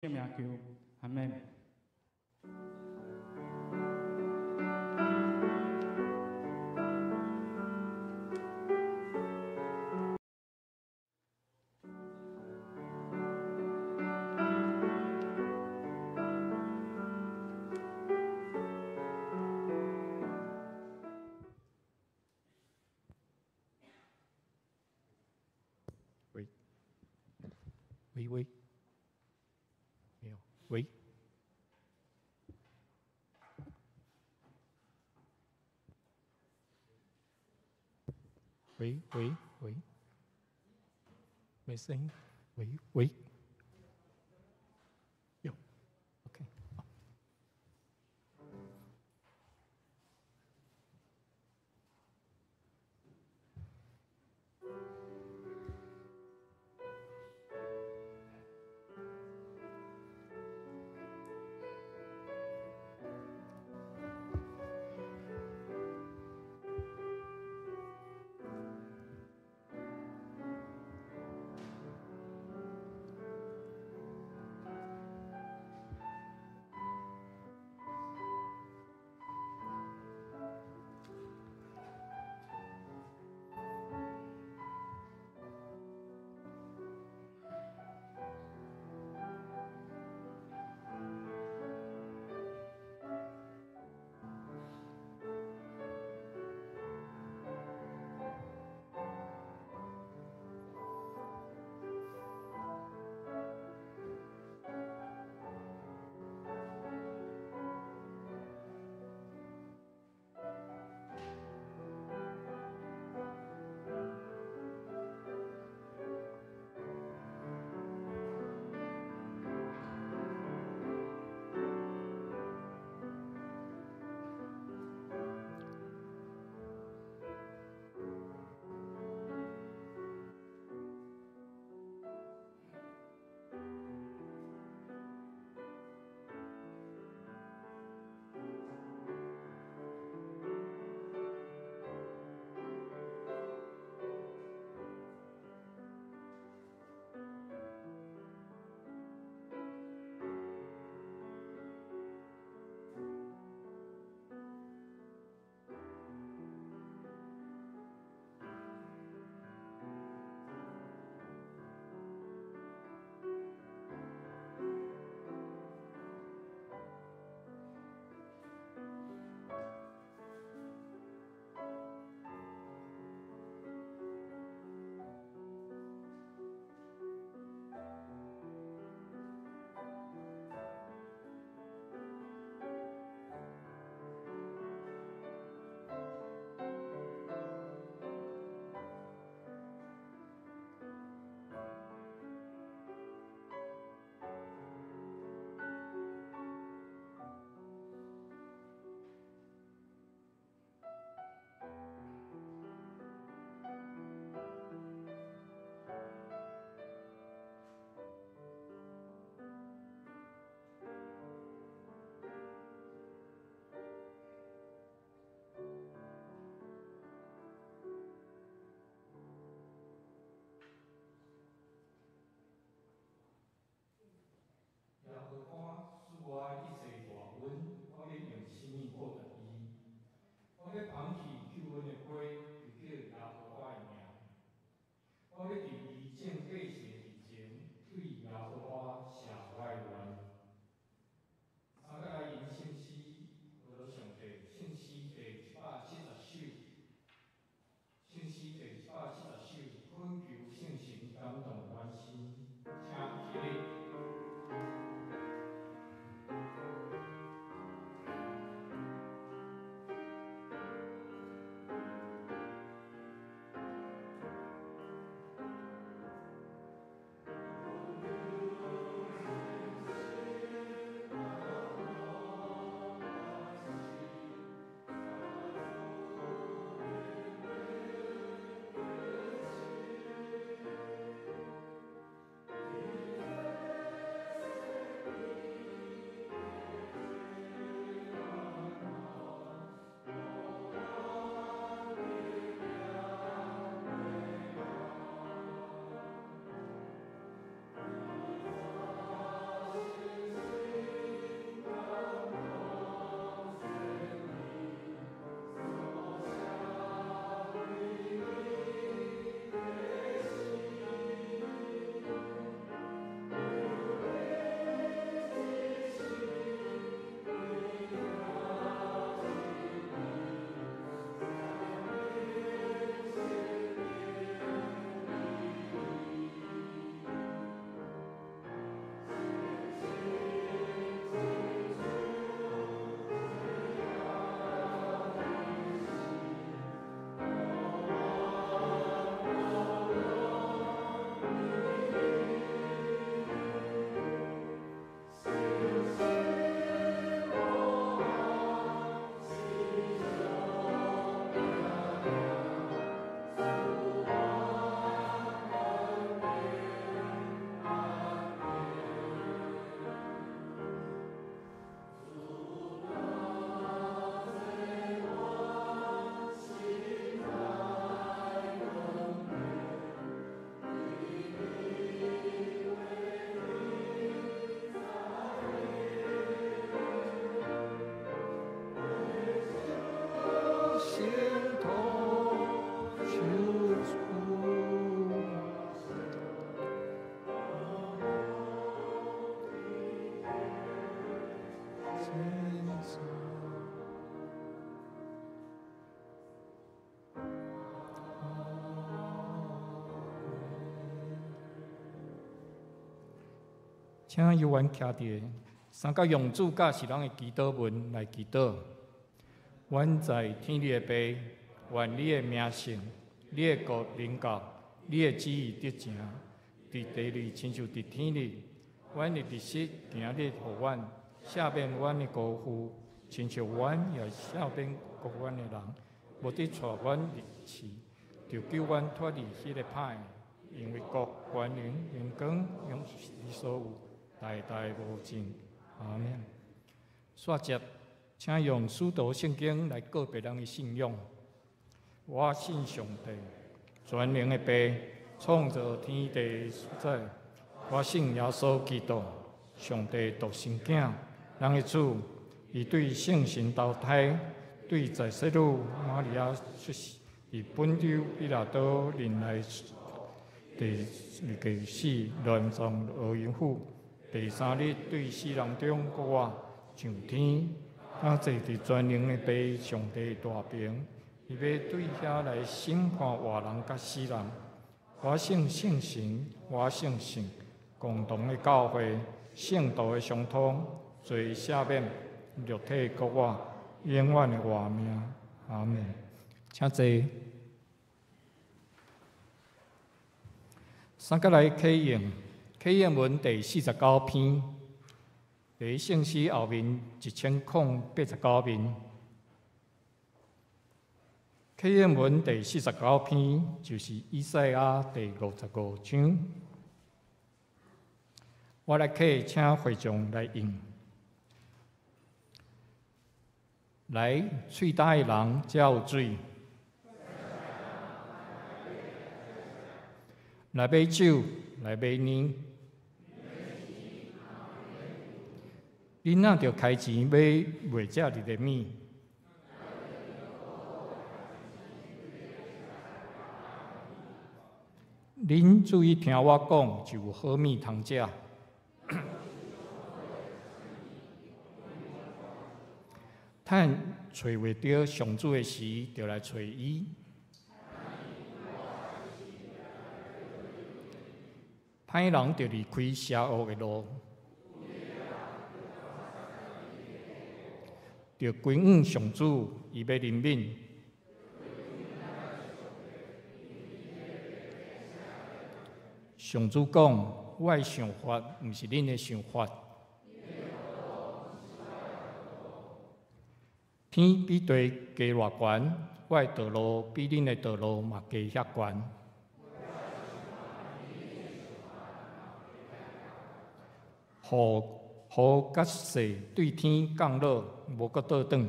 嘅名叫阿 Man。喂，喂喂，没有，喂，喂喂喂，没声音，喂喂，有，OK，好，请由阮徛伫三角用主教是人的祈祷文来祈祷。阮在天里的爸，愿你的名圣，你的国临到，你的旨意得成，伫地里亲像伫天里。阮的日食今日互阮，赦免阮的过负，亲像阮也赦免过阮的人，无得带阮入试，就救阮脱离迄个歹。因为国、权能、荣光，永你所有，代代无尽。阿免。煞接，请用使徒圣经来告别人的信仰。我信上帝，全能的爸，创造天地的所在。我信耶稣基督，上帝独生囝，人的主，伊对圣神投胎，对在世女玛利亚出世，以本丢比拉多人来第第死，乱葬而因府。第三日对死人中国我上天，坐伫全能的爸上帝大屏，伊要对遐来审判活人甲死人。我信圣神，我信神。共同的教会，圣道的相通，罪赦免，肉体国我，永远的活命。阿门。请坐。三角来启应，启应文第49篇，第一圣诗后面1089面。启应文第49篇就是以赛亚第55章。我来启，请会众来应。来，喙焦的人才有水；来买酒，来买奶。囡仔着开钱买袂食日的米。恁注意听我讲，就有好米通食。趁找袂到上主的时，就来找伊。歹人就离开邪恶的路，就归向上主，伊要怜悯。上主讲：我的想法，毋是恁的想法。天比地加偌悬，我的道路比恁的道路嘛加遐悬。雨甲雪对天降落，无阁倒转。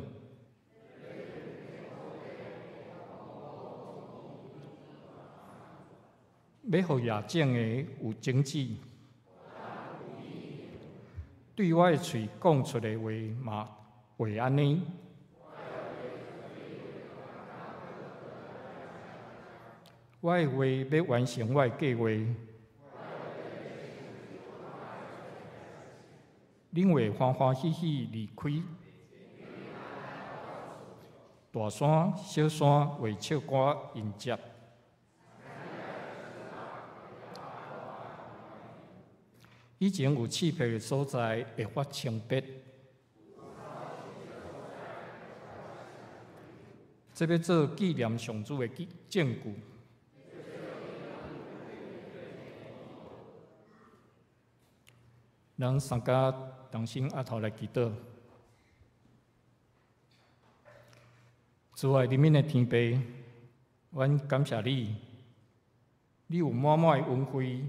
要互野种的有种子，对我的喙讲出的话嘛会安尼。我的话要完成我的计划，恁会欢欢喜喜离开。大山、小山会唱歌迎接。以前有刺皮的所在会发青白，这要做纪念上主的证据。咱三家同心阿头来祈祷，主爱怜悯的天父，阮感谢你，你有满满的恩惠、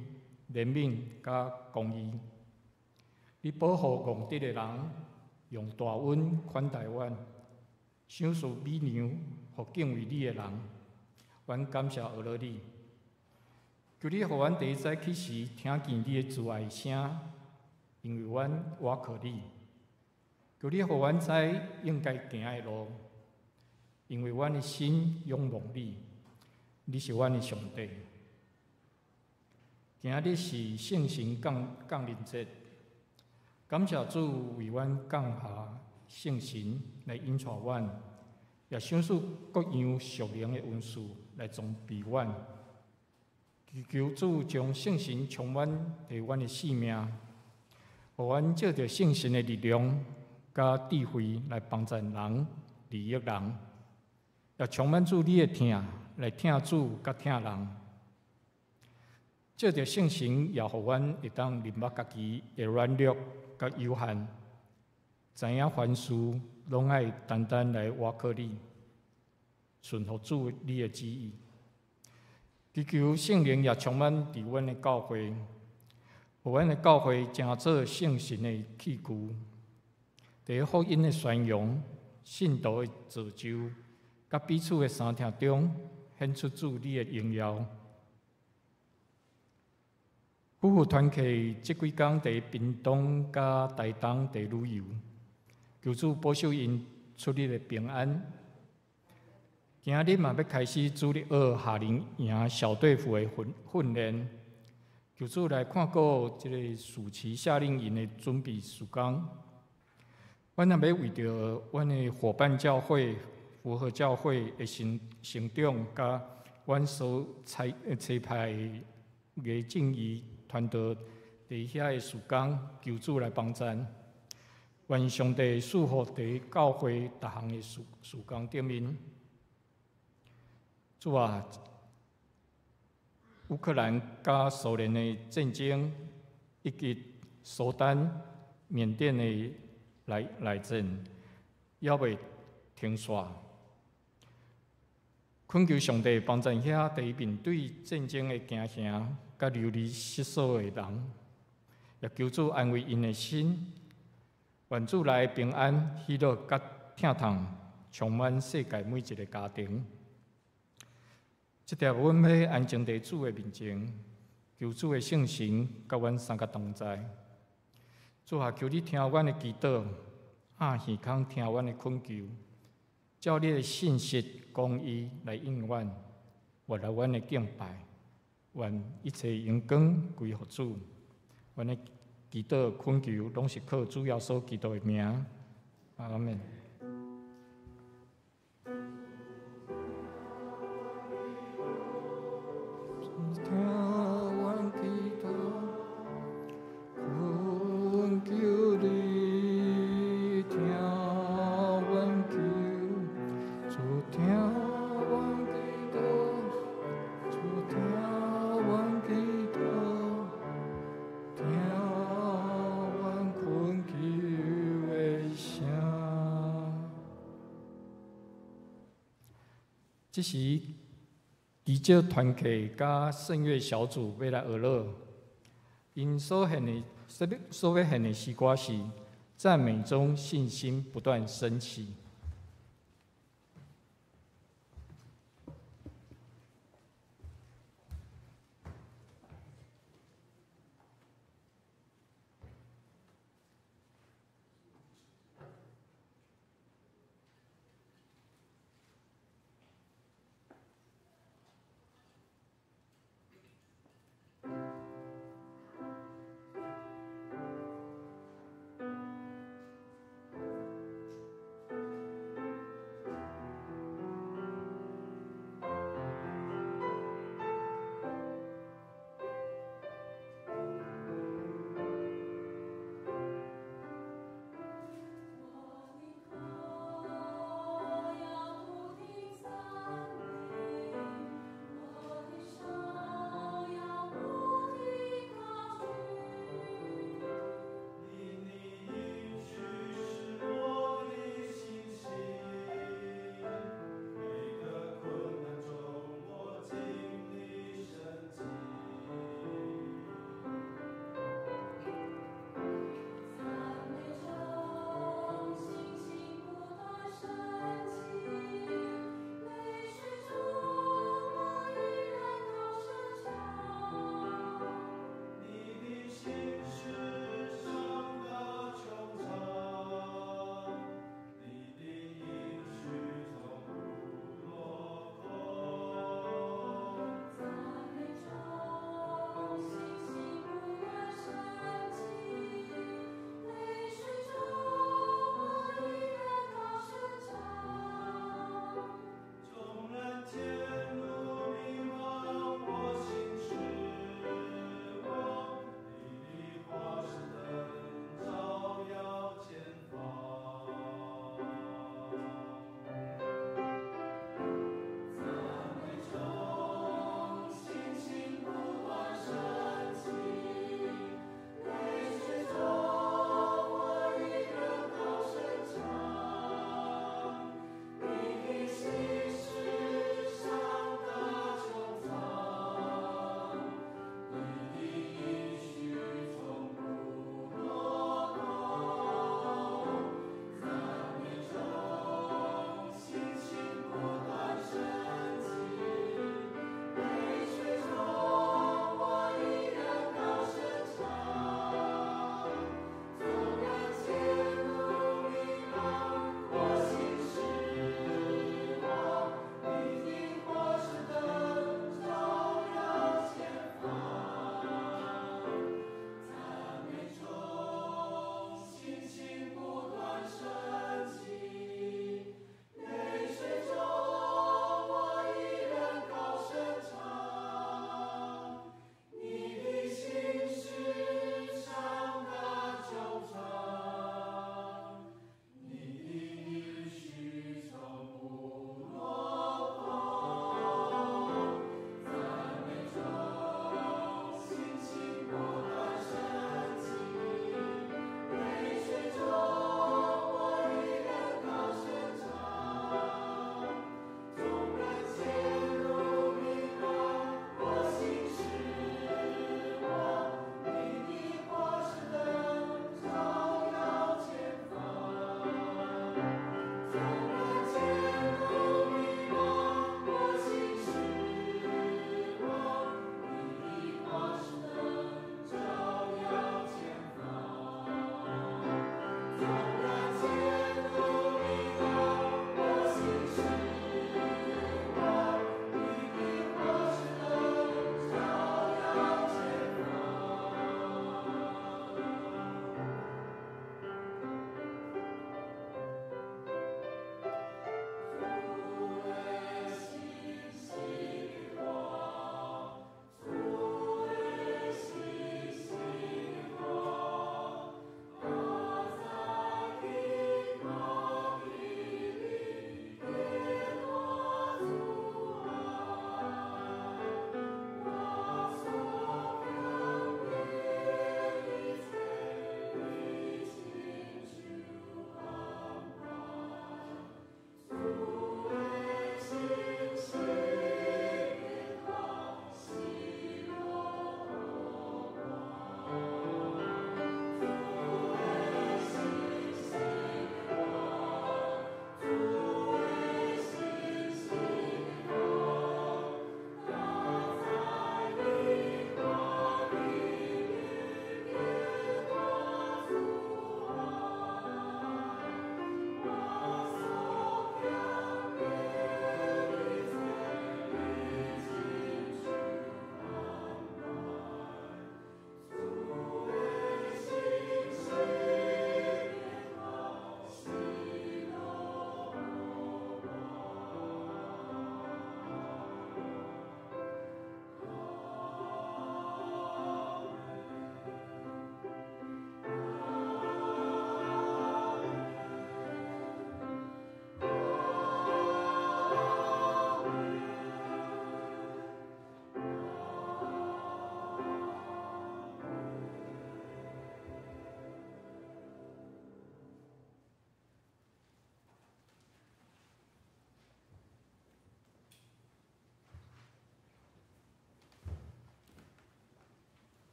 怜悯甲公义，你保护戆直的人，用大恩款待阮，赏赐美娘，互敬畏你的人。阮感谢俄罗你，求你互阮第一早起时听见你的慈爱声。因为阮倚靠你，求你互阮知应该行的路。因为阮的心仰望你，你是阮的上帝。今日是圣神降临节，感谢主为阮降下圣神来引带阮，也赏赐各样属灵的恩赐来装备阮。祈求主将圣神充满伫阮的生命。互阮借着圣神的力量甲智慧来帮助人、利益人，也充满住你的疼来疼主甲疼人。借着圣神，也互阮会当明白家己的软弱甲有限，知影凡事拢爱单单来倚靠你，顺服主你的旨意。祈求圣灵也充满伫阮的教会，互阮的教会成做圣神的器具，伫福音的宣扬、信徒的造就，甲彼此的相听中，显出主你的荣耀。夫妇团契即几工伫屏东甲台东伫旅游，求主保守因出入的平安。今日嘛要开始主日学夏令营小队服的训练，求主来看顾即个暑期夏令营的准备时光。阮也要为着阮的伙伴教会、符合教会的成长，甲阮所差派的正义团队伫遐的时光，求主来帮助。愿上帝赐福伫教会逐项的事工顶面。主啊，乌克兰甲苏联的战争，以及苏丹、缅甸的内战，也未停煞。恳求上帝帮助遐伫面对战争的惊吓甲流离失所的人，也求主安慰因的心，愿主来平安、喜乐甲疼痛，充满世界每一个家庭。这条阮要安静伫主的面前，求主的圣神甲阮三个同在。主啊，求你听阮的祈祷，按耳孔听阮的恳求，照你的信息、公义来应允，活来阮的敬拜。愿一切荣光归乎主。阮的祈祷恳求，拢是靠主耶稣基督的名。阿门。这时，祈祷团契甲圣乐小组要来学乐，因所献的诗歌是赞美中信心不断升起。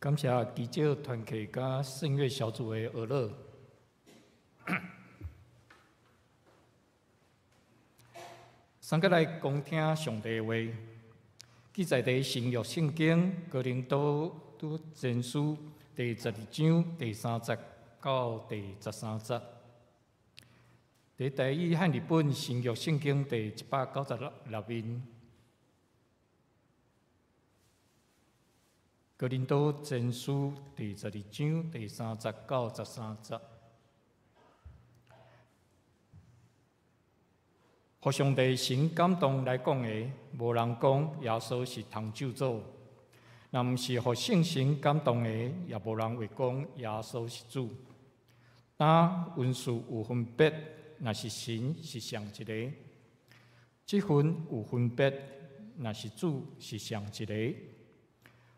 感谢记者团契甲圣乐小组的娱乐。三个来恭听上帝话，记载伫新约圣经哥林多前书第12章第3节到第13节。伫台语和日本新约圣经第196面。哥林多前书第12章第3节到13节。互上帝神感动来讲的，无人讲耶稣是通救主；若毋是互圣神感动的，也无人会讲耶稣是主。当文字有分别，若是神是上一个；即份有分别，若是主是上一个。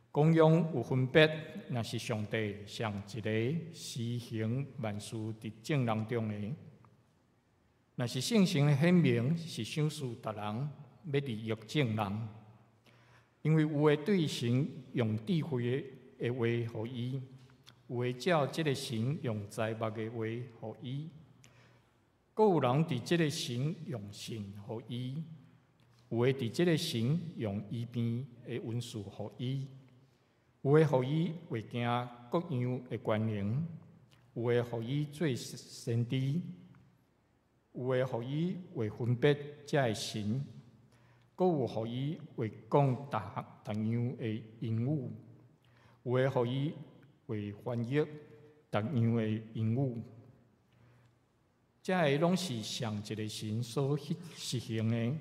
公用有分别，若是上帝上一个施行万事伫正人中的。若是圣神的显明，是赏赐逐人，要利益正人。因为有的对神用智慧的话予伊，有的照即个神用财物的话予伊，阁有人伫即个神用信予伊，有的伫即个神用医病的文字予伊，有的予伊会行各样的权能，有的予伊做先知。有的予伊会分别遮个神，阁有予伊会讲逐样的英语，有的予伊会翻译逐样的英语。遮个拢是上一个神所实行的，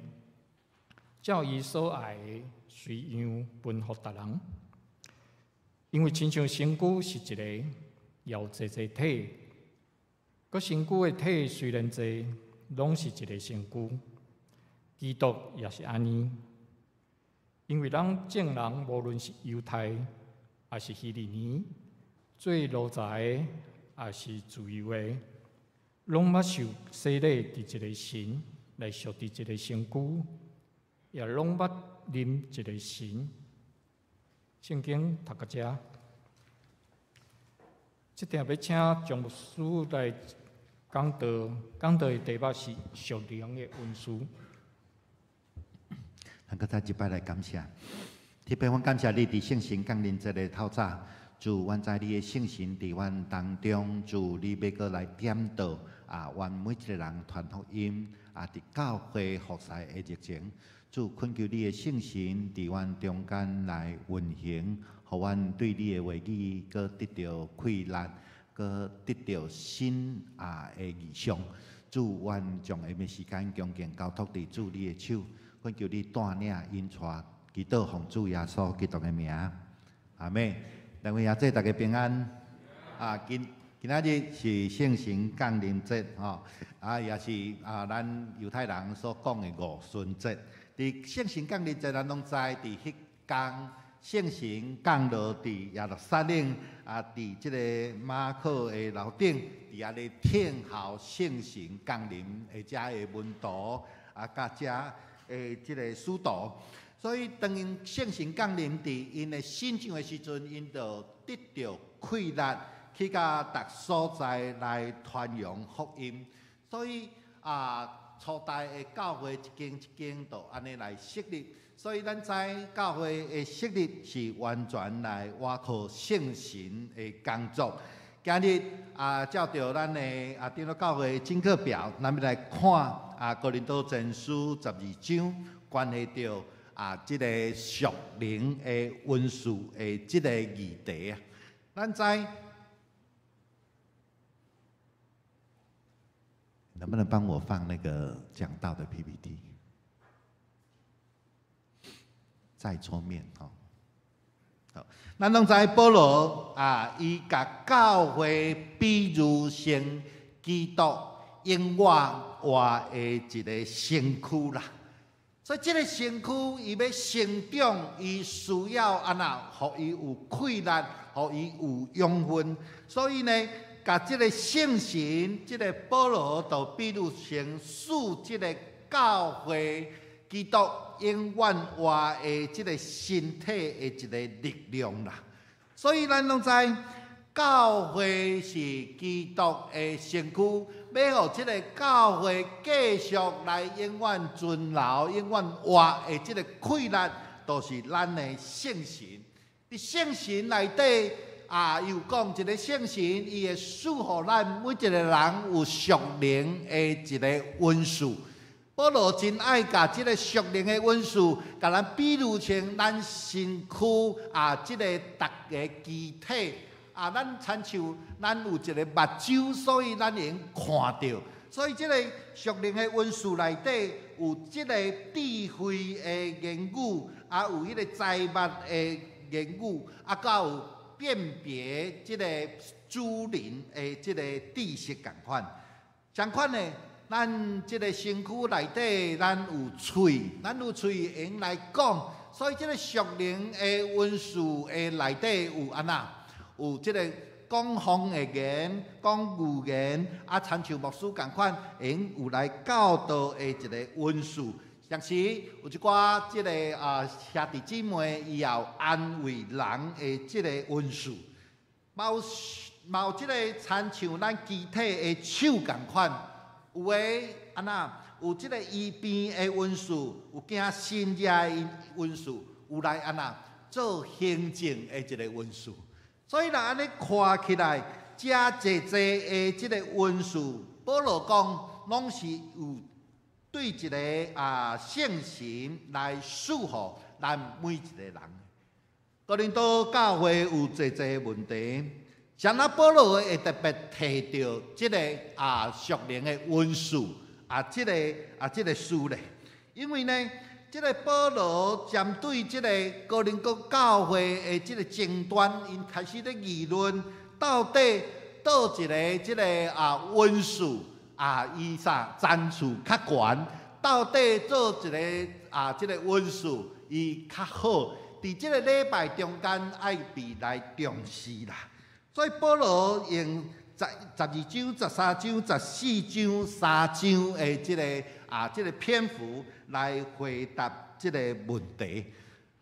照伊所爱的随样分予逐人。因为亲像身躯是一个，也有济体。个身躯的体虽然济，拢是一个身躯。基督也是安尼，因为咱正人无论是犹太，还是希利尼，做奴才的，还是自由的，拢捌受洗礼伫一个神来属伫一个身躯，也拢捌啉一个神。圣经读到遮，即点要请张牧师来讲道，讲道的题目是属灵的文书。咱搁再一摆来感谢，特别阮感谢你伫圣神降临节的透早，主阮知你的圣神伫阮当中，主你要搁来点导阮每一个人传福音伫教会服侍的热情，主恳求你的圣神伫阮中间来运行，互阮对你的话语搁得到溃烂。搁得到新的意象，主，阮将下面时间恭敬交托伫主你的手，恳求你带领引带，祈祷奉主耶稣基督的名，阿门。两位阿姐，大家平安。今仔日是圣神降临节也是咱犹太人所讲的五旬节。伫圣神降临节，咱拢知伫迄天。圣神降落伫耶路撒冷伫即个马可的楼顶，伫遐咧听候圣神降临，遮的门徒甲遮的即个使徒，所以当因圣神降临伫因的信上的时阵，因就得到气力去甲逐所在来传扬福音，所以初代的教会一间一间就安尼来设立。所以，咱知教会的设立是完全来依靠圣神的工作。今日照着咱的长老教会正课表，咱要来看哥林多前书12章，关系到即个属灵的文书的即个议题。咱知能不能帮我放那个讲道的 PPT？在桌面好，咱拢知保罗伊甲教会比如成基督因我活的一个身躯啦。所以这个身躯伊要成长，伊需要安那，互伊有气力，互伊有养分。所以呢，甲这个圣神，这个保罗就比如成使这个教会。基督永远活的即个身体的一个力量啦，所以咱拢知，教会是基督的身躯，要互即个教会继续来永远存留、永远活的即个气力，就是咱的圣神。伫圣神内底又讲一个圣神，伊会赐予咱每一个人有属灵的一个温数。保罗真爱甲即个属灵的温数，甲咱比喻成咱身躯即个逐个肢体咱亲像咱有一个目睭，所以咱会用看到。所以即个属灵的温数内底有即个智慧的言语，有迄个财物的言语，佮有辨别即个主人的即个知识共款。相款呢？咱即个身躯内底，咱有喙，咱有喙会用来讲，所以即个属灵的温数的内底有有即个讲方的言、讲语言，亲像牧师共款，会用有来教导的一个温数。同时有一寡即个兄弟姊妹，伊有安慰人的即个温数，嘛有即个亲像咱肢体的手共款。有诶，有即个医病的温数，有惊新热的温数，有来做行政的一个温数。所以若安尼看起来，遮济的即个温数，保罗讲拢是有对一个圣神来赐予咱每一个人。哥林多教会有济问题。像咱保罗会特别提到即个属灵的温数即个事咧，因为呢，即个保罗针对即个哥林多教会的即个争端，因开始咧议论到底倒一个即个温数伊赞数较悬，到底做一个即个温数伊较好，伫即个礼拜中间爱被来重视啦。所以保罗用12章、13章、14章3章的即个篇幅来回答即个问题。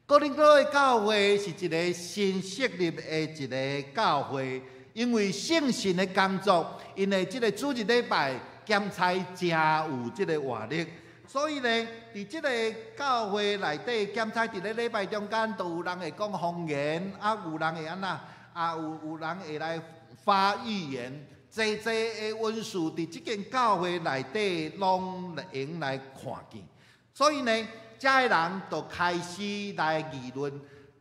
哥林多的教会是一个新设立的一个教会，因为圣神的工作，因为即个主日礼拜检查真有即个活力，所以呢，伫即个教会内底检查伫咧礼拜中间，都有人会讲方言，有人会有人会来发语言，济的温数伫即间教会内底拢用来看见。所以呢，遮个人就开始来议论，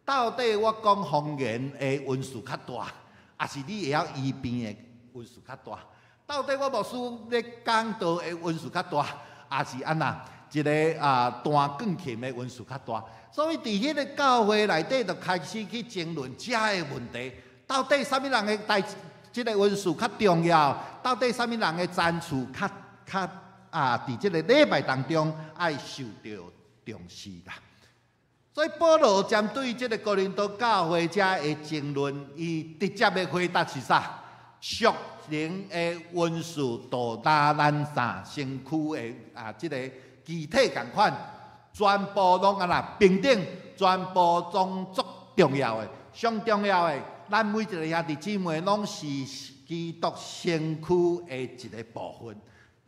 到底我讲方言的温数较大，还是你会晓医病的温数较大？到底我牧师咧讲道的温数较大，还是一个弹钢琴的温数较大？所以伫迄个教会内底，就开始去争论遮个问题。到底啥物人的即个温数较重要？到底啥物人的赞数较伫即个礼拜当中爱受到重视啦？所以保罗针对即个哥林多教会遮的争论，伊直接的回答是啥？属灵的温数到达咱身躯的即个肢体共款，全部拢平等，全部拢足重要的，上重要的。咱每一个兄弟姊妹拢是基督身躯的一个部分。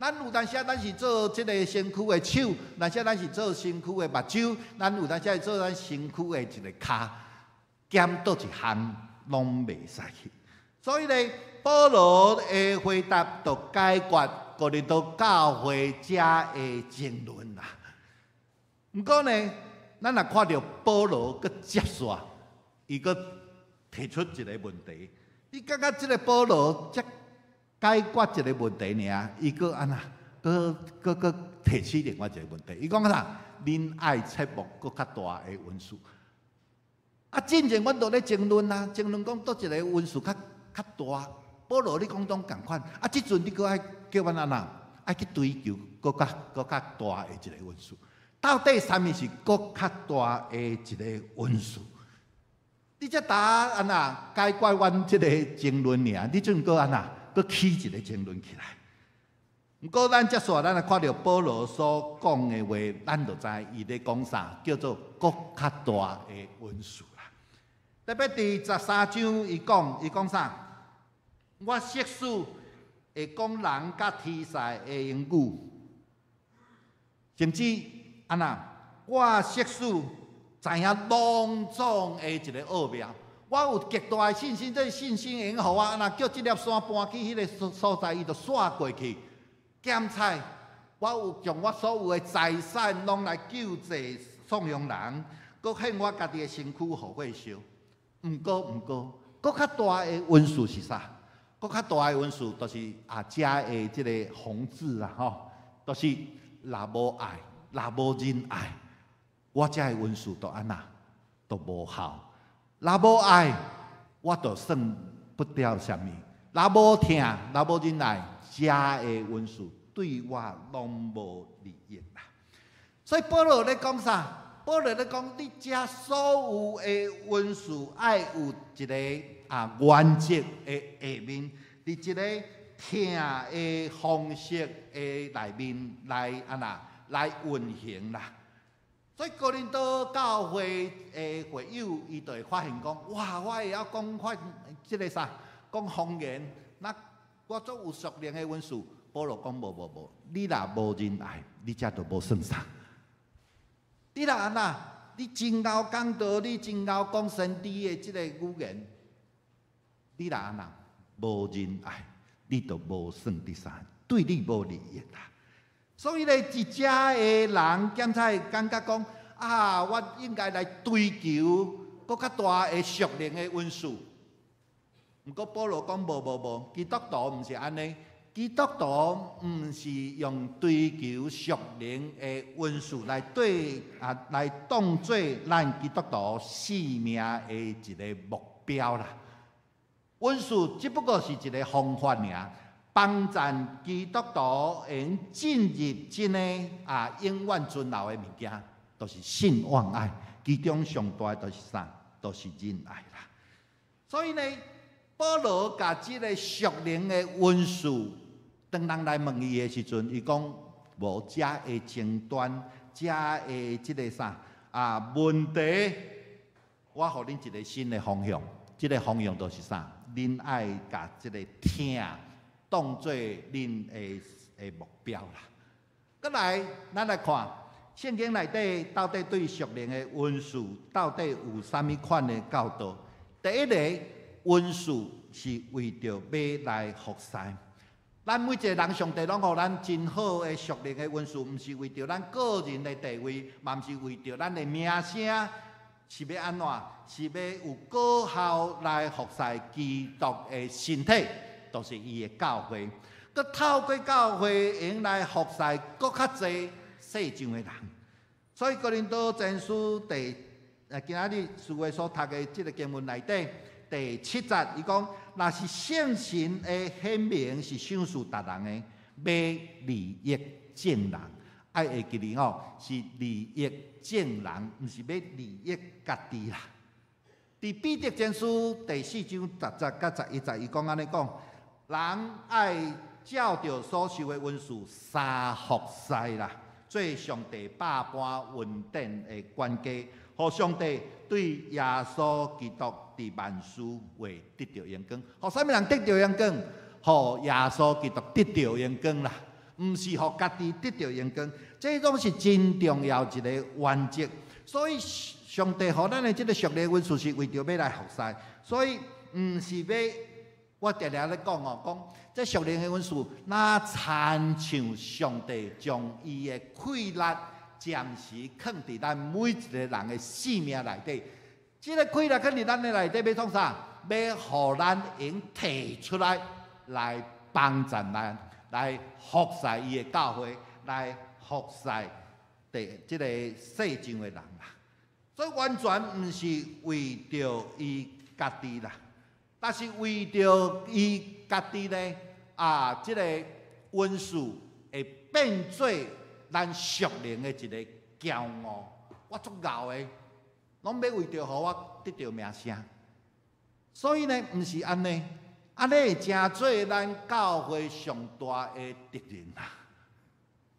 咱有当时咱是做即个身躯的手，当时咱是做身躯的目睭，咱有当时是做咱身躯的一个骹，减倒一项拢袂使去。所以呢，保罗的回答就解决哥林多教会遮的争论啦。不过呢，咱若看到保罗佮接续，伊佮提出一个问题，你感觉即个保罗才解决一个问题尔？伊佫佫提出另外一个问题，伊讲啥？恁爱切莫佫较大的温数。之前阮都咧争论争论讲倒一个温数较大。保罗你讲拢共款，即阵你佫爱叫阮爱去追求佫较大的一个温数。到底啥物是佫较大的一个温数？你才答解决阮即个争论尔，你阵佫起一个争论起来。毋过咱接续咱看到保罗所讲的话，咱就知伊咧讲啥，叫做佫较大的温数啦。特别第13章，伊讲啥？我识字会讲人甲天使的言语，甚至安那？我识字知影隆重的一个奥妙。我有极大的信心，这信心会互我安那叫这粒山搬去迄个所在，伊就煞过去。检采，我有将我所有的财产拢来救济送养人，搁献我家己的身躯互火烧。毋过，搁较大的恩赐是啥？搁较大的恩赐就是遮的即个弘志啊，吼，就是若无爱，若无仁爱，我遮的恩赐都安那，都无效。若无爱，我就算不了啥物；若无疼，若无仁爱，遮的恩赐对我拢无利益啦。所以保罗咧讲啥？保罗咧讲，你遮所有的恩赐，爱有一个原则的下面，伫一个听的方式的内面来来运行啦。所以哥林多教会的会友，伊就会发现讲，哇，我会晓讲法，即个啥，讲方言，那我做有熟练的恩赐。保罗讲无，你若无仁爱，你遮就无算啥。你若安那，你真够讲道，你真够讲神知的即个语言，你若安那无仁爱，你就无算第三，对你无利益啦。所以咧，一遮的人检采感觉讲我应该来追求搁较大的属灵的恩赐。毋过保罗讲无，基督徒毋是安尼。基督徒毋是用追求属灵的恩赐来当作咱基督徒生命的一个目标啦。恩赐只不过是一个方法尔，帮助基督徒会进入真的永远存留的物件，就是信望爱。其中上大就是啥？就是仁爱啦。所以呢，保罗甲即个属灵的恩赐，当人来问伊的时阵，伊讲无遮的争端，遮的即个啥问题，我互恁一个新的方向。即个方向就是啥？恁爱甲即个听当做恁的目标啦。再来，咱来看圣经内底到底对属灵的恩赐到底有啥物款的教导？第一个恩赐是为着要来服侍。咱每一个人，上帝拢互咱真好的属灵的恩赐，毋是为着咱个人的地位，嘛毋是为着咱的名声，是要安怎？是要有果效来服侍基督的身体，就是伊的教会。佮透过教会用来服侍搁较侪世上的人。所以哥林多前书今仔日思维所读的即个经文内底。第7节，伊讲，若是圣神的显明是赏赐达人的，要利益众人，爱会记哩吼，是利益众人，毋是要利益家己啦。伫彼得前书第4章10节甲11节，伊讲安尼讲，人爱照着所受的恩赐三服侍啦，做上帝百般恩典的管家。互上帝对耶稣基督伫万事为得到荣光，互啥物人得到荣光？互耶稣基督得到荣光啦，毋是互家己得到荣光。这种是真重要一个原则。所以上帝互咱的这个属灵恩赐是为着要来服侍，所以毋是要我常常咧讲讲这属灵的恩赐，那亲像上帝将伊的气力。暂时放伫咱每一个人的生命内底，即个气力放伫咱的内底，要创啥？要互咱用摕出来，来帮助咱，来服侍伊的教会，来服侍即个世上的人啦。所以完全毋是为着伊家己啦，但是为着伊家己呢即个恩赐会变做。咱属灵的一个骄傲，我足傲的，拢要为着互我得到名声。所以呢，毋是安尼，安尼会真做咱教会上大的敌人啦。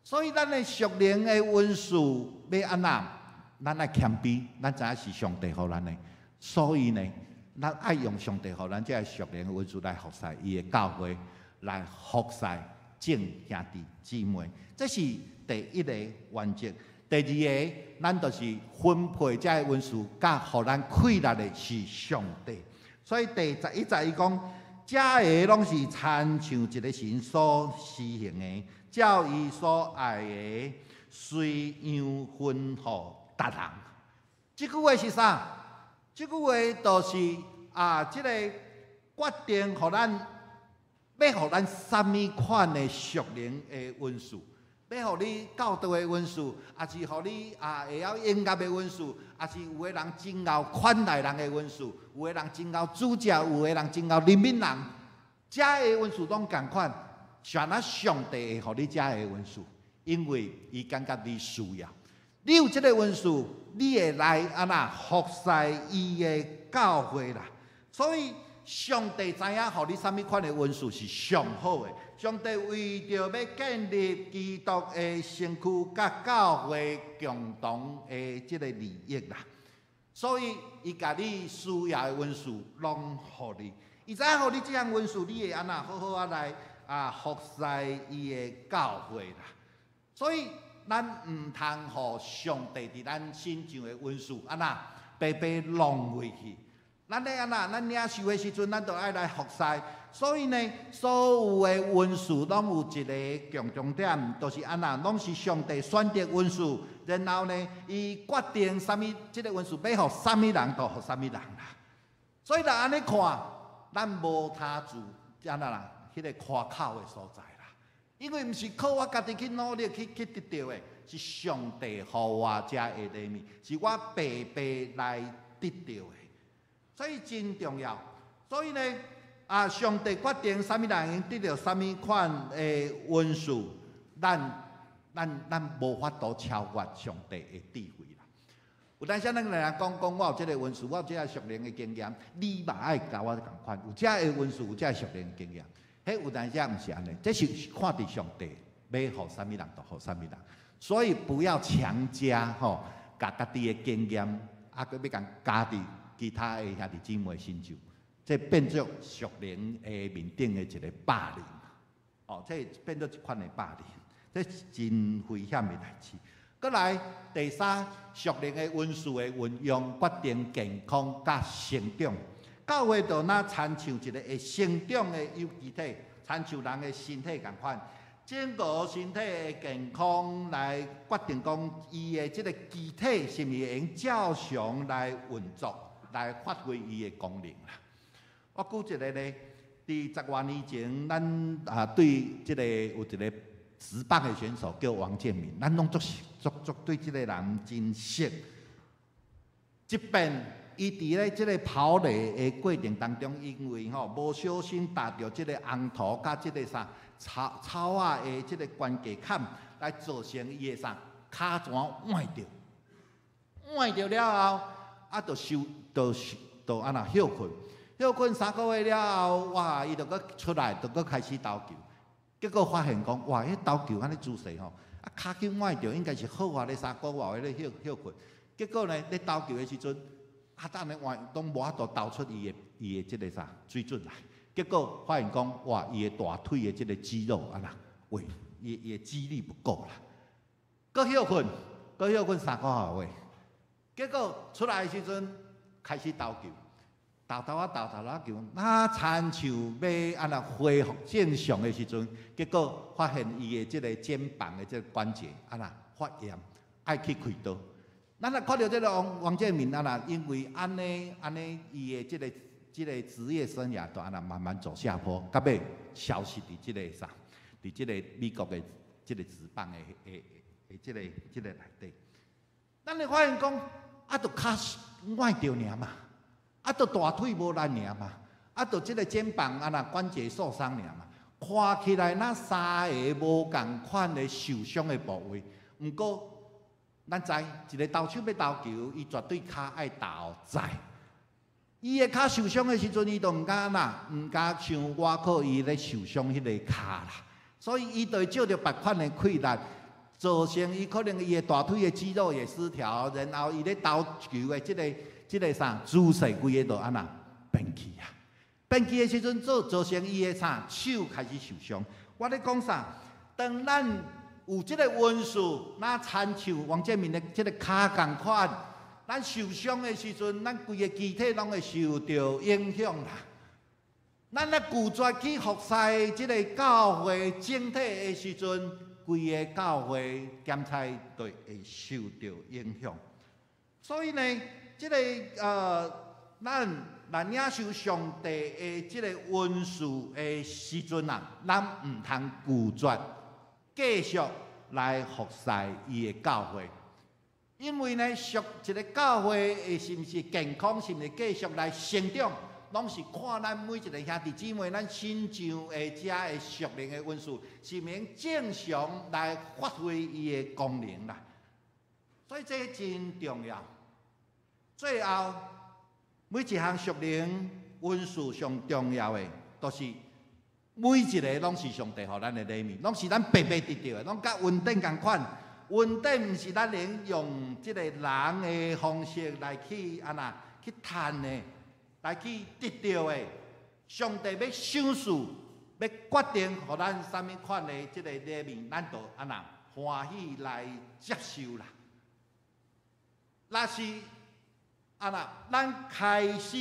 所以咱的属灵的恩赐要安怎？咱爱谦卑，咱知影是上帝互咱的。所以呢，咱爱用上帝互咱这个属灵的温书来服侍伊的教会，来服侍众兄弟姊妹，这是第一个原则。第二个，咱就是分配这个温书，甲互咱快乐的是上帝。所以第11节伊讲，这个拢是参像一个神所施行的，照伊所爱的，随样分互达人。这句话是啥？这句话就是这个决定，互咱要互咱什么款的属灵的温书。要互你教导的温书，还是互你会晓音乐的温书，还是有个人真够款待人的温书，有个人真够主教，有个人真够人民人，这个温书拢同款，选啊上帝会互你这个温书，因为伊感觉你需要。你有这个温书，你会来服侍伊的教会啦。所以上帝知影，互你什么款的温书是上好的。上帝为着要建立基督的身躯，甲教会共同的这个利益啦，所以伊甲你需要的温书拢互你。伊知影互你这样温书，你会好好来服侍伊的教会啦。所以咱唔通互上帝伫咱身上的温书白白浪费去。咱咧咱领受的时阵，咱就爱来服侍。所以呢，所有的温书拢有一个共同点，就是拢是上帝选择温书，然后呢，伊决定什么这个温书要互什么人，就互什么人啦。所以若安尼看，咱无他住啦，迄个夸口的所在啦。因为毋是靠我家己去努力去得到的，是上帝互我遮的礼物，是我白白来得到的。所以真重要。所以呢，上帝决定什么人得到什么款的温书，咱无法度超越上帝的智慧啦。有当时咱来讲，我有这个温书，我有这个属灵的经验，你嘛爱甲我同款，有这个温书，有这个属灵的经验。迄有当时毋是安尼，这是看伫上帝要互什么人就互什么人，所以不要强加甲家己的经验，佮要甲加伫其他的兄弟姊妹身上，这变作属灵的面顶的一个霸凌，这变作一款的霸凌，这是真危险的代志。再来第三，属灵的温书的运用决定健康甲成长。教会就参像一个会成长的有机体，参像人的身体同款，整个身体的健康来决定讲伊的这个机体是毋是会用照常来运作。来发挥伊的功能啦。我举一个咧，伫10多年前，咱对这个有一个职棒的选手叫王建民，咱拢足对这个人真熟。即便伊伫咧这个跑垒的过程当中，因为无小心踏着这个红土甲这个草啊的这个关节坎，来造成伊的骹泉崴着了后，就休困3个月了后，哇！伊就搁出来，就搁开始投球。结果发现讲，哇！迄投球安尼姿势骹筋崴着，应该是好啊咧3个月咧休困。结果呢，咧投球的时阵，等咧换拢无法度投出伊的这个水准来。结果发现讲，哇！伊的大腿的这个肌肉喂，伊的肌力不够啦。搁休困3个月。结果出来的时阵开始投球，投球，亲像要恢复正常的时阵，结果发现伊的这个肩膀的这个关节发炎，爱去开刀。咱若看到这个王建民因为安尼，伊的这个职业生涯就慢慢走下坡，到尾消失伫这个美国的这个职棒的这个内底。咱会发现讲，就骹崴着尔嘛，就大腿无力尔嘛，就这个肩膀关节受伤尔嘛，看起来3个无共款的受伤的部位。毋过，咱知一个投手要投球，伊绝对骹爱投在。伊的骹受伤的时阵，伊就毋敢像我靠伊咧受伤迄个骹啦，所以伊就会照着别款的困难。造成伊可能伊的大腿的肌肉也失调，然后伊咧投球的这即个啥姿势规个都安那变去啊！变去的时阵，造成伊的啥手开始受伤。我咧讲啥？当咱有即个温数，那亲像王建民的即个骹共款，咱受伤的时阵，咱规个机体拢会受到影响啦。咱咧拒绝去服侍即个教会整体的时阵，规个教会检查都会受到影响。所以呢，即个咱来领受上帝的即个恩赐的时阵啊，咱毋通拒绝继续来服侍伊的教会，因为呢，属一个教会的是毋是健康，是毋是继续来成长，拢是看咱每一个兄弟姊妹，咱身上的遮的属灵的恩赐，是免正常来发挥伊的功能啦。所以这真重要。最后，每一项属灵恩赐上重要的，都是每一个拢是上帝予咱的礼物，拢是咱白白得到的，拢甲恩典同款。恩典毋是咱能用即个人的方式来去安那去赚的，来去得到的。上帝要赏赐，要决定予咱啥物款的即个礼物，咱就安那欢喜来接受啦。若是安那，咱开始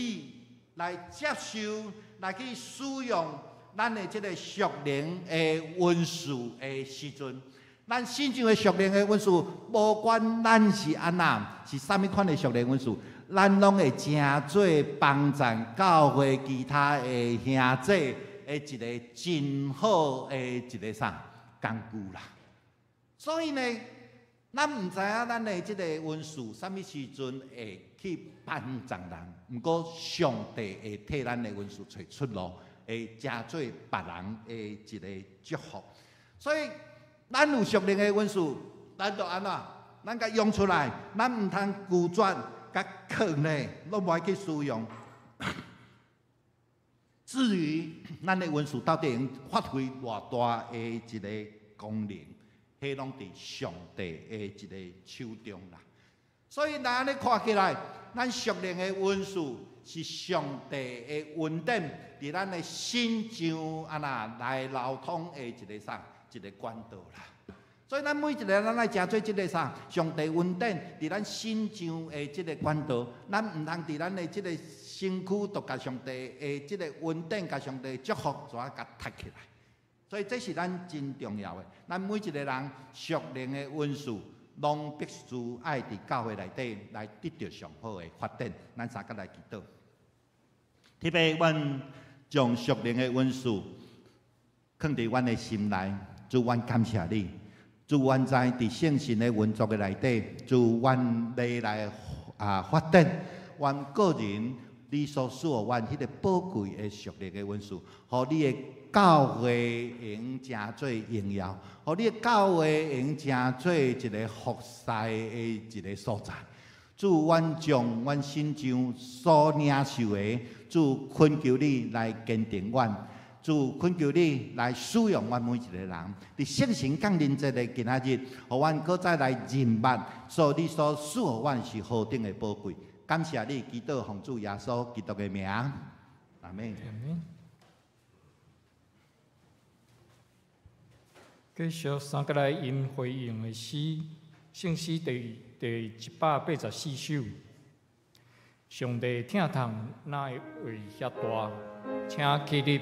来接受，来去使用咱的即个属灵的恩赐的时阵，咱身上的属灵的恩赐，无管咱是安那，是啥物款的属灵恩赐，咱拢会真做帮助教会其他的兄弟的一个真好的一个啥工具啦。所以呢，咱毋知影咱的即个恩赐，啥物时阵会去帮助人，毋过上帝会替咱的恩赐找出路，会成做别人的一个祝福。所以，咱有属灵的恩赐，咱就安怎？咱甲用出来，咱毋通拒绝甲藏呢，拢无去使用。至于咱的恩赐到底能发挥偌大的一个功能，迄拢伫上帝的一个手中啦。所以，咱安尼看起来，咱属灵的恩赐是上帝的恩典，伫咱的心上安那来流通的一个啥一个管道啦。所以，咱每一个人来真做即个啥上帝恩典伫咱心上的即个管道，咱毋通伫咱的即个身躯，就甲上帝的即个恩典、甲上帝祝福，怎啊甲踢起来？所以，这是咱真重要的。咱每一个人属灵的恩赐，拢必须爱伫教会内底来得到上好的发展。咱三个来祈祷，特别阮将属灵的恩赐放伫阮的心内，主，阮感谢你。主，阮知伫圣神的运作的内底，主，阮来发展阮个人你所赐予阮迄个宝贵的属灵的恩赐，互你的教会用真做荣耀，互你的教会用真做一个服侍的一个所在。主，阮将阮心上所领受的，主，恳求你来坚定阮。主，恳求你来使用阮每一个人，伫圣神降临节的今仔日，互阮搁再来认捌，所你所赐予阮是何等的宝贵。感谢你，祈祷奉主耶稣基督的名，阿门。继续三个来因回应的诗，圣诗第184首。上帝听痛，哪会为遐大？请起立。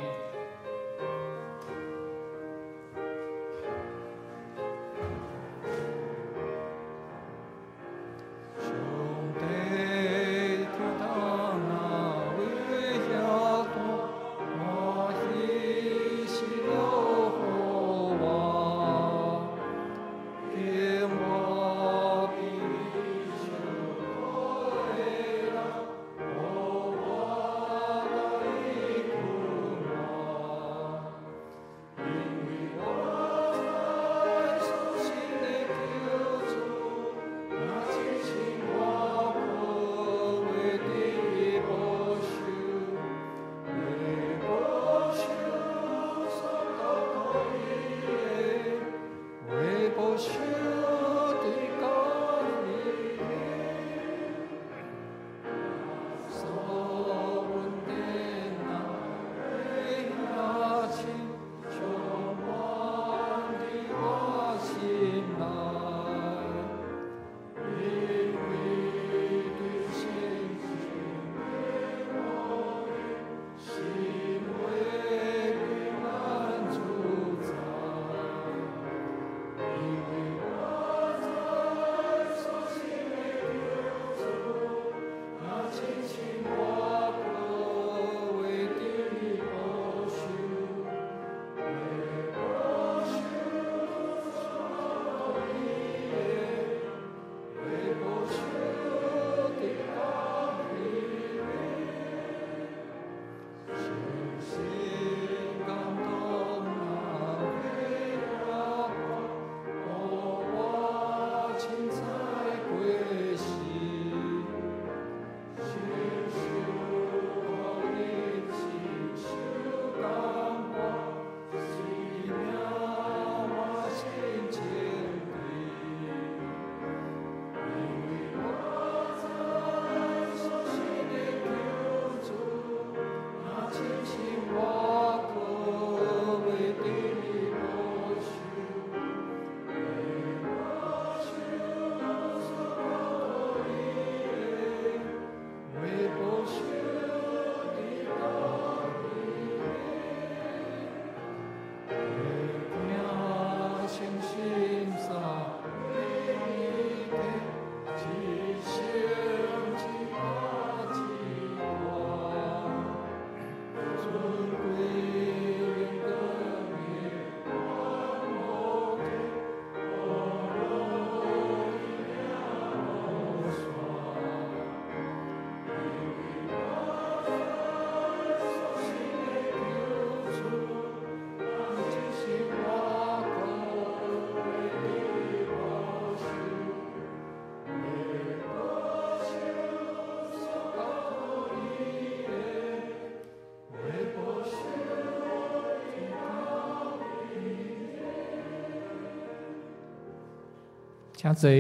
请坐。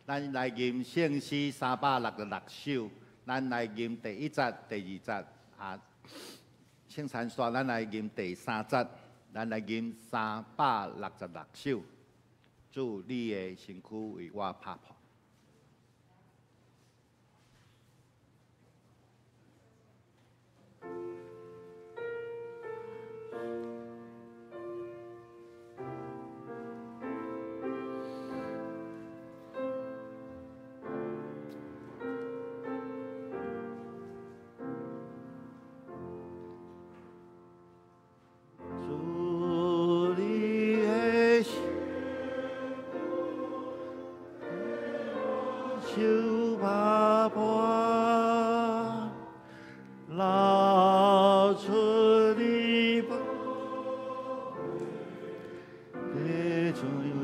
咱来吟圣诗366首，咱来吟第1节、第2节圣餐线咱来吟第3节，咱来吟366首。主，你的身躯为我拍破。手拍破，流出你宝血，出你。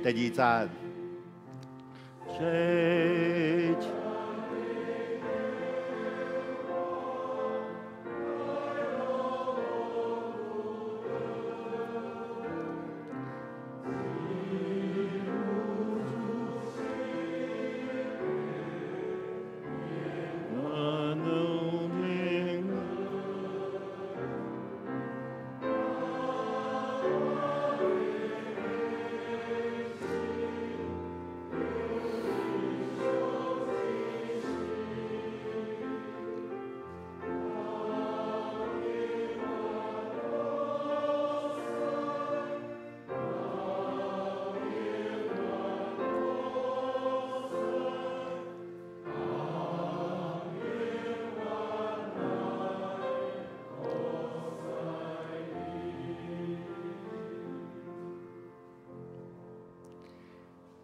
第2節，吹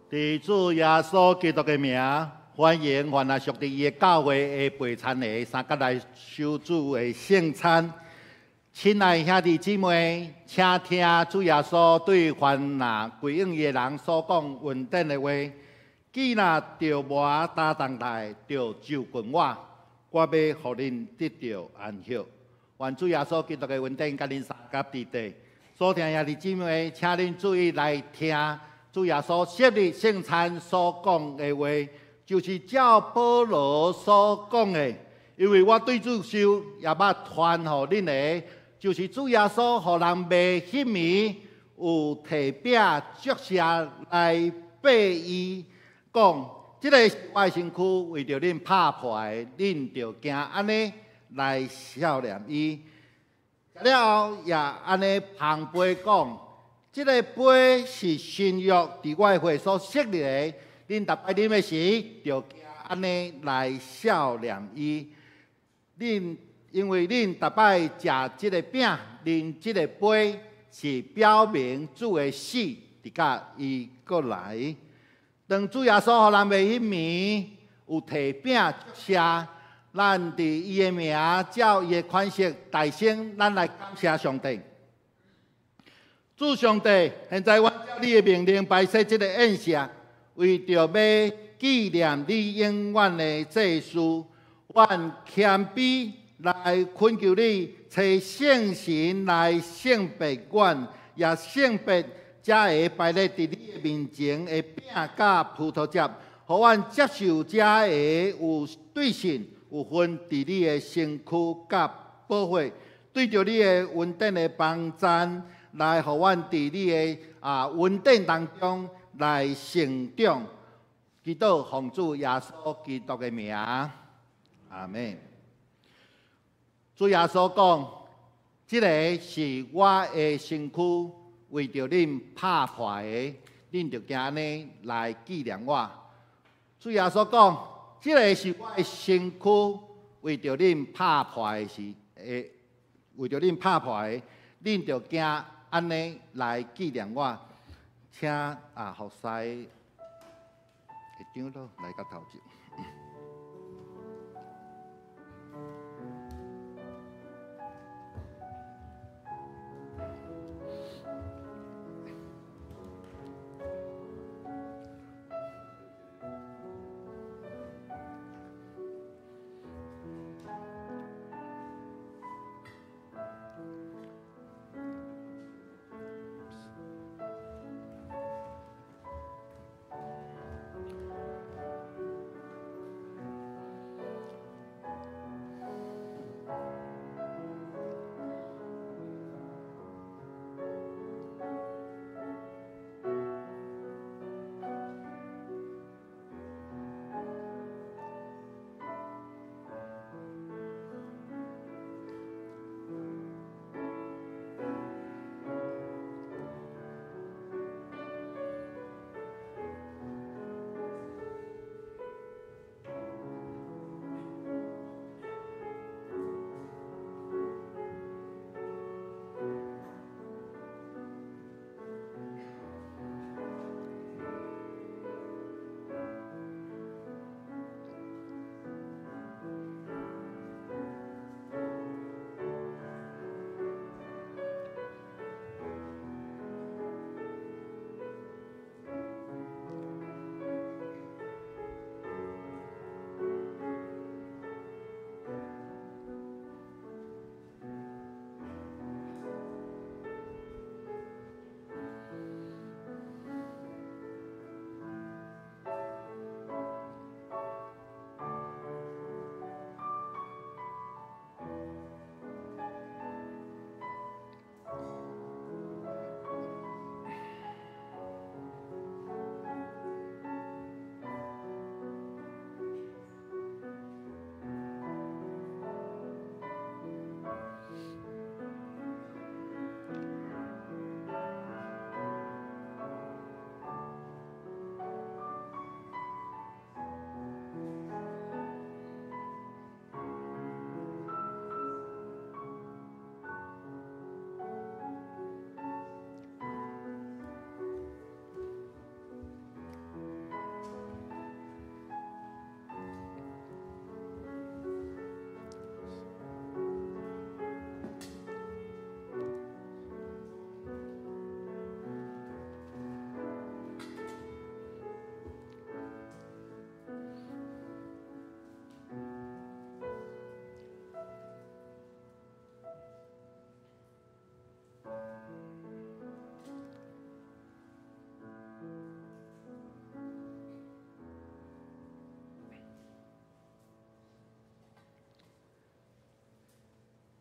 伫主耶稣基督的名，欢迎凡那属伫伊的教会的陪餐的三角来守主的圣餐。亲爱兄弟姊妹，请听主耶稣对凡那归应伊的人所讲稳定的话：既若着无担当来，着就近我，我要互恁得到安息。愿主耶稣基督的稳定，甲恁三角伫地。所听兄弟姊妹，请恁注意来听。主耶稣设立圣餐所讲的话，就是照保罗所讲的。因为我对主受，也捌传予恁的，就是主耶稣互人卖迄暝有提饼祝谢来拜伊，讲这个是我的身躯，为着恁拍破的，恁着行安尼来孝念伊。了后也安尼旁杯讲。这个杯是新约伫我的会所设立的，恁逐摆啉的时，就安尼来孝念伊。恁因为恁逐摆食即个饼、啉即个杯，是表明主的死，直到伊过来。当主耶稣互人袂迄暝有摕饼谢，咱伫伊的名，照伊的款式，大声，咱来感谢上帝。主上帝，现在我照你的命令摆设即个宴席，为着要纪念你永远的祭事，阮谦卑来恳求你，找圣神来圣别阮，也圣别才会摆列伫你的面前的饼甲葡萄汁，互阮接受才会有对信，有份伫你的身躯甲保护，对着你的恩典的帮赞，来互阮伫你的恩典当中来成长。祈祷奉主耶稣基督的名，阿门。主耶稣讲，这个是我的身躯，为着恁拍破的，恁就行安尼来纪念我。主耶稣讲，这个是我的身躯，为着恁拍破的是为着恁拍破的，恁就行安尼来纪念我。请服侍。一张咯，来到头前。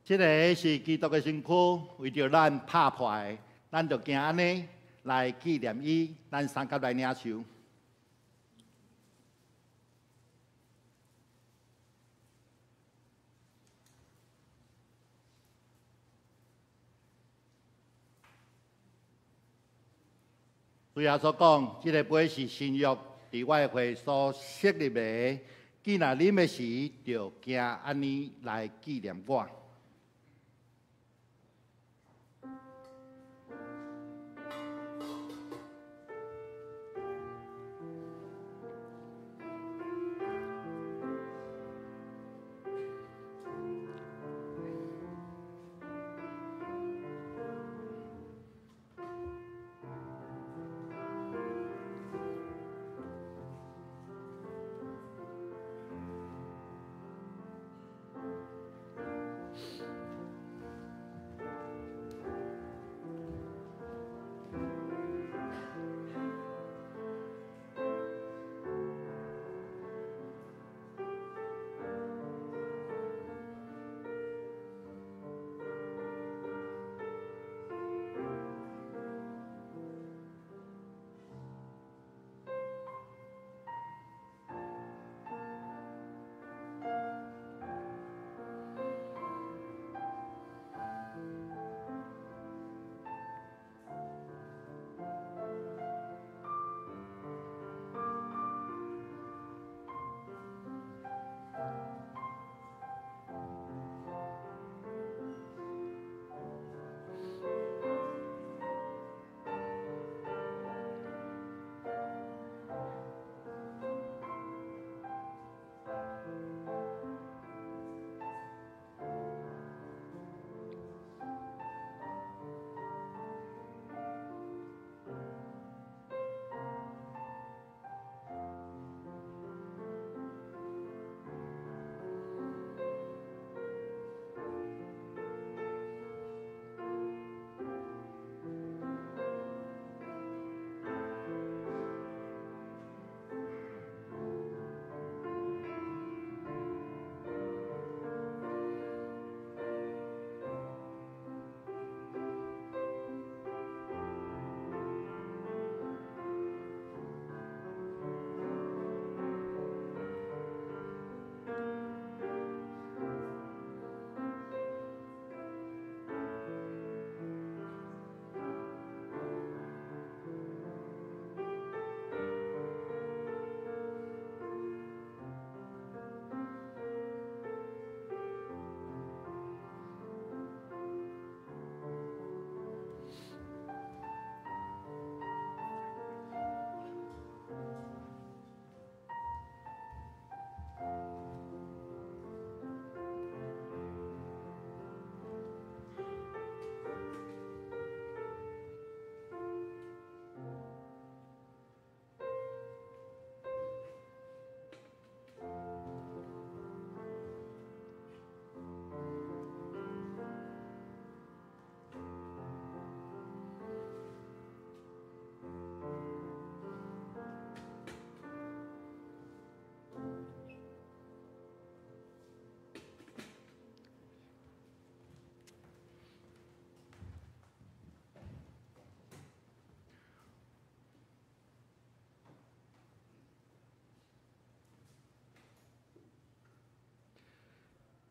这个是基督的身躯，为着咱拍破的，咱就行安尼来纪念伊，咱三甲来领受。主耶稣讲，这个杯是新约伫我的会所设立的，记若啉的时，就行安尼来纪念我。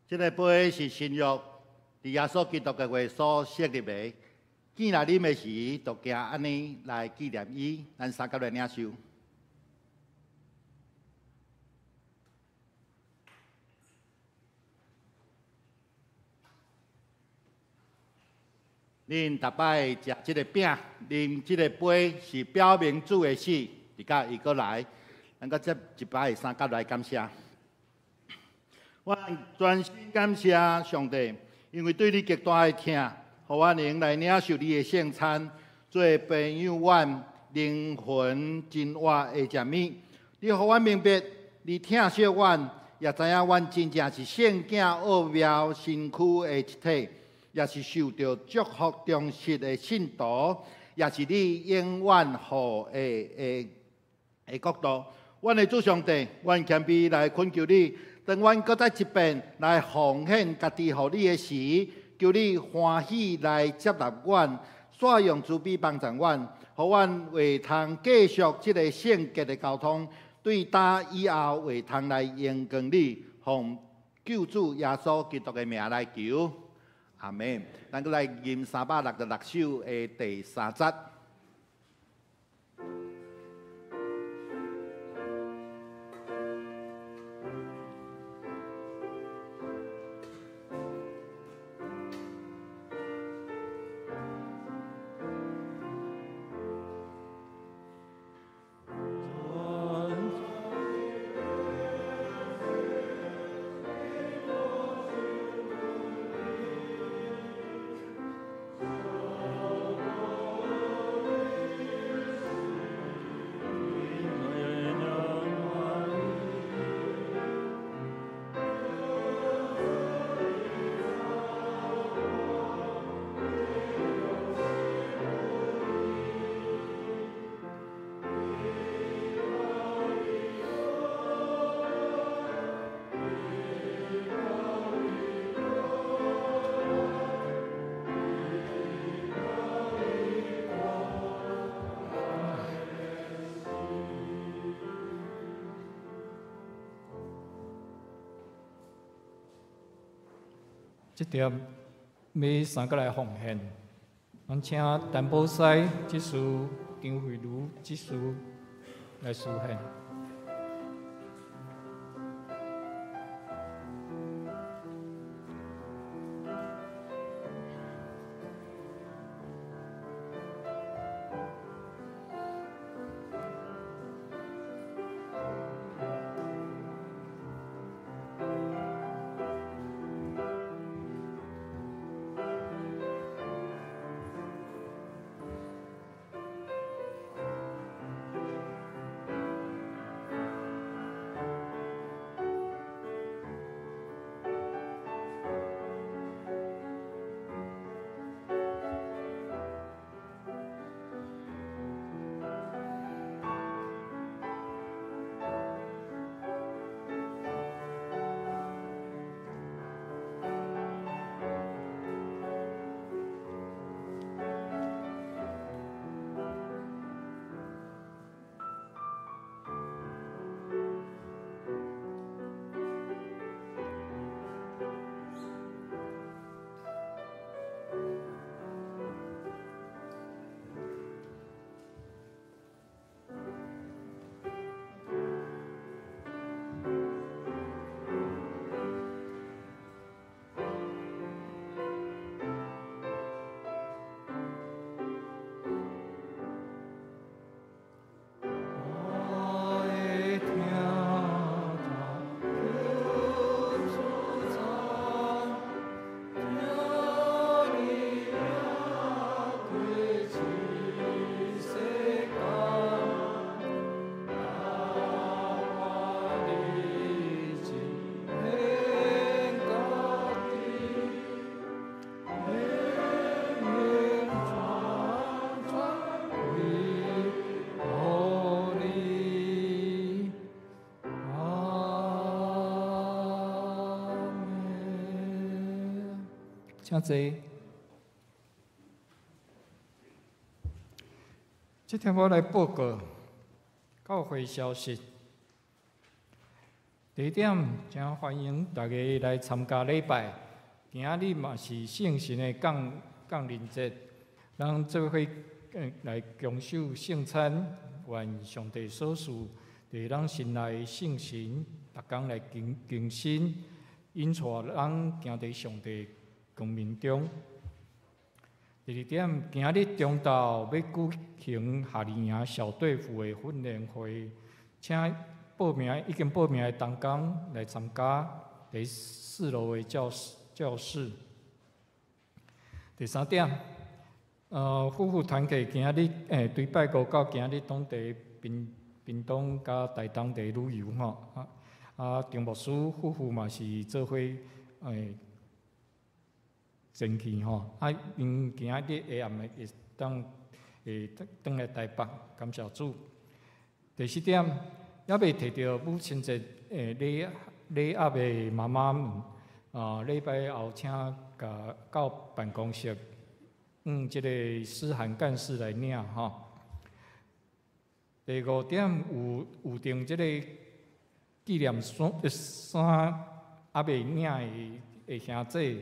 这个杯是新约，伫耶稣基督嘅话所设立的。见若啉的时，就行安尼来纪念伊。咱三甲来领受。恁逐摆食即个饼，啉即个杯，是表明主的死，而甲伊过来。咱搁接一摆三甲来感谢。我专心感谢上帝，因为对你极大的疼，互我能来领受你的圣餐，做朋友阮灵魂真活的食物。你互我明白，你疼惜阮，也知影阮真正是圣囝奥妙身躯的一体，也是受到祝福忠实的信徒，也是你永远护的国度。阮的主上帝，阮谦卑来恳求你。当阮搁再一遍来奉献家己互你的时，求你欢喜来接纳阮，使用慈悲帮助阮，互阮会通继续即个圣洁的交通，对打以后会通来荣光你，奉救主耶稣基督的名来求，阿门。咱搁来念366首的第3节。这点要三个来奉献。咱请陈宝西执事、张慧茹执事来书献。请坐。这天我来报告教会消息。第一点，真欢迎大家来参加礼拜。今仔日嘛是圣神的降临节，咱做伙来共守圣餐，愿上帝所赐伫咱心内的圣神，逐工来更新，引带咱行伫上帝光明中。第二点，今日中昼要举行夏令营小队服的训练会，请已经报名的同工来参加第4楼的教室。第三点，夫妇团契今日对拜五到今日当地屏东甲大当地旅游吼，张牧师夫妇嘛是做伙前去吼，因今仔日下暗会当来台北，感谢主。第4点，还未摕到母亲节礼盒的妈妈们，礼拜后请到办公室，这个思涵干事来领吼。第5点，有定这个纪念衫还未领的兄弟。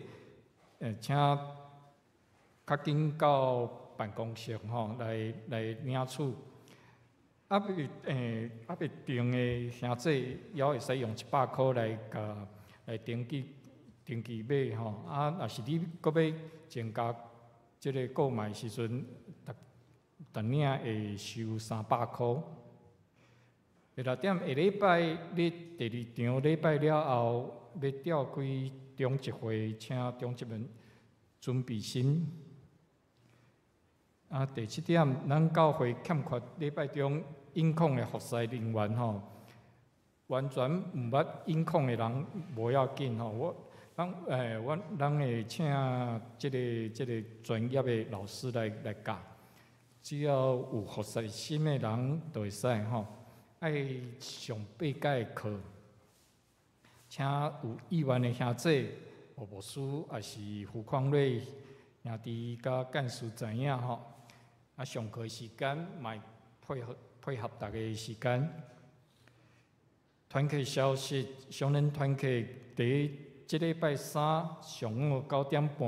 请较紧到办公室吼来领取。还未订的兄弟，也会使用100块来登记买吼。若是你搁要增加即个购买时阵，逐领会收300块。第6点，下礼拜你第2场礼拜了后，要召开中集会，请中集们准备心。第7点，咱教会欠缺礼拜中应控的服侍人员吼，完全毋捌应控的人无要紧吼。咱会请即个专业的老师来教，只要有服侍心的人就会使吼。爱上8届的课，请有意愿的兄弟、牧师也是胡匡瑞兄弟甲干事知影吼。上课时间嘛配合大家的时间。团契消息，双人团契第一即礼拜三上午9点半，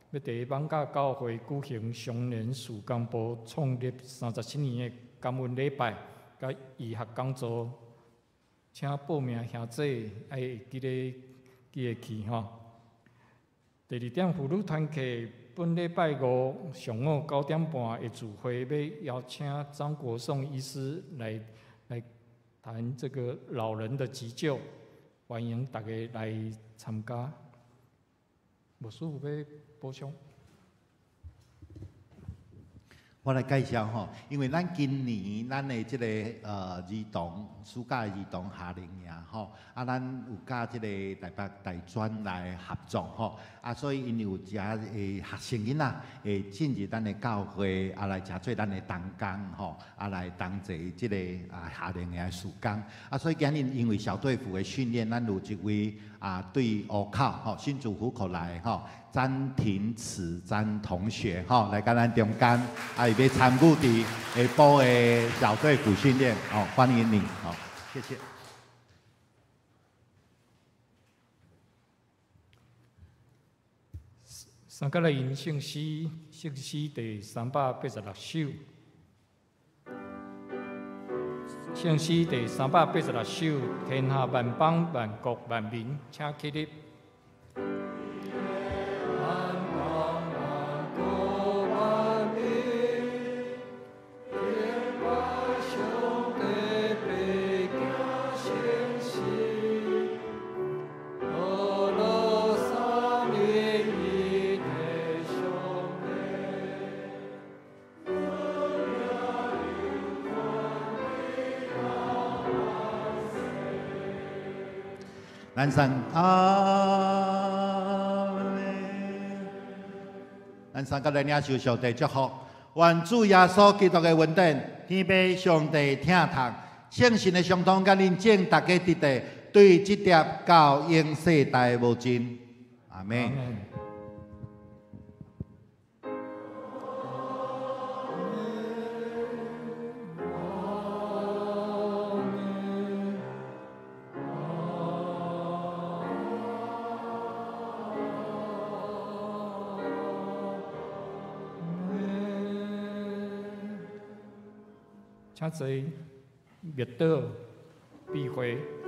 要伫艋舺教会举行常年事工部创立37年的感恩礼拜，甲医学讲座，请报名兄弟爱记得去吼。第2点，妇女团契本礼拜五上午9点半的聚会，要邀请张国颂医师来谈这个老人的急救，欢迎大家来参加。牧师有要补充？我来介绍吼，因为咱今年咱的这个儿童暑假儿童夏令营吼，咱有甲这个台北大专来合作吼，所以因有遮学生囡仔会进入咱的教会，来诚做咱的同工吼，来同齐这个夏令营的事工。所以今日因为小队服的训练，咱有一位对乌口吼新竹湖口来吼。詹廷慈詹同学来跟咱中间，也要参与伫下晡的小队服训练，欢迎你，谢谢。三甲来吟圣诗第386首，圣诗第386首，天下万邦万国万民，请起立。咱上咱三个来领受上帝祝福，愿主耶稣基督的恩典、天父上帝听从、圣神的相通甲恁众大家伫地，对这碟到永世代无尽。阿门。请坐，灭道、闭会。